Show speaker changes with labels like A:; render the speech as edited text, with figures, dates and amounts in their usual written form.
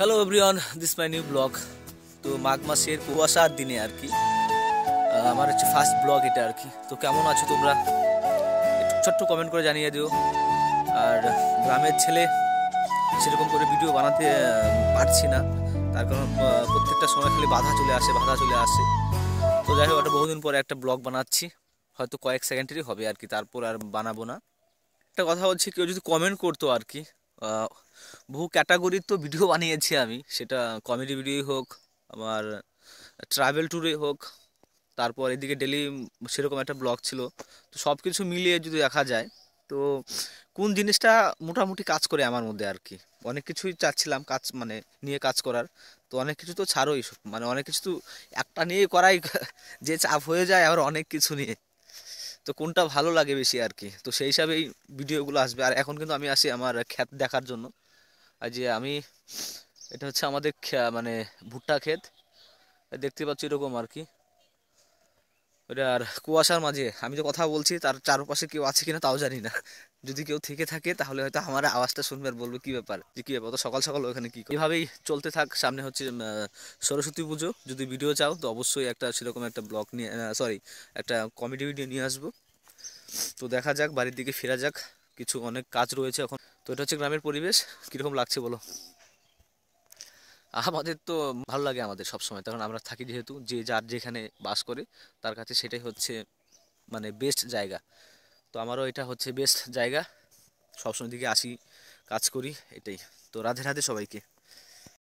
A: Hello everyone, this my new blog. তো মাঘ মাসের কুয়াশার দিনে আর কি আমার হচ্ছে ফার্স্ট ব্লগ এটা আর কি। তো কেমন আছো তোমরা, একটু ছোট্ট কমেন্ট করে জানিয়ে দিও। আর গ্রামের ছেলে সেরকম করে ভিডিও বানাতে পারছি না, তার কারণ প্রত্যেকটা সময় খালি বাধা চলে আসে। তো যাই হোক, একটা বহুদিন পরে একটা ব্লগ বানাচ্ছি, হয়তো কয়েক সেকেন্ডেরই হবে আর কি, তারপর আর বানাবো না। একটা কথা হচ্ছে, কেউ যদি কমেন্ট করতো আর কি, বহু ক্যাটাগরির তো ভিডিও বানিয়েছি আমি, সেটা কমেডি ভিডিওই হোক, আমার ট্রাভেল ট্যুরে হোক, তারপর এদিকে ডেলি সেরকম একটা ব্লগ ছিল। তো সব কিছু মিলিয়ে যদি দেখা যায়, তো কোন জিনিসটা মোটামুটি কাজ করে আমার মধ্যে আর কি। অনেক কিছুই চাচ্ছিলাম কাজ, মানে নিয়ে কাজ করার। তো অনেক কিছু তো ছাড়োই, মানে অনেক কিছু তো একটা নিয়ে করাই যে চাপ হয়ে যায়, আবার অনেক কিছু নিয়ে। তো কোনটা ভালো লাগে বেশি আর কি, তো সেই হিসাবেই ভিডিওগুলো আসবে। আর এখন কিন্তু আমি আসি আমার ক্ষেত দেখার জন্য। আর যে আমি, এটা হচ্ছে আমাদের মানে ভুট্টা ক্ষেত, দেখতে পাচ্ছি এরকম আর কি। ওটা আর কুয়াশার মাঝে আমি যে কথা বলছি, তার চারপাশে কেউ আছে কিনা তাও জানি না। যদি কেউ থেকে থাকে তাহলে হয়তো আমার আওয়াজটা শুনবে আর বলবে কি ব্যাপার, যে কি ব্যাপার তো সকাল সকাল ওখানে কি এভাবেই চলতে থাক। সামনে হচ্ছে সরস্বতী পুজো, যদি ভিডিও চাও তো অবশ্যই একটা সেরকম একটা ব্লগ নিয়ে, সরি, একটা কমেডি ভিডিও নিয়ে আসবো। তো দেখা যাক, বাড়ির দিকে ফেরা যাক, কিছু অনেক কাজ রয়েছে এখন। তো এটা হচ্ছে গ্রামের পরিবেশ, কীরকম লাগছে বলো? আমাদের তো ভালো লাগে আমাদের সব সময়, তখন আমরা থাকি যেহেতু, যে যার যেখানে বাস করে তার কাছে সেটাই হচ্ছে মানে বেস্ট জায়গা। তো আমারও এটা হচ্ছে বেস্ট জায়গা, সবসময় দিকে আসি, কাজ করি, এটাই। তো রাধে রাধে সবাইকে।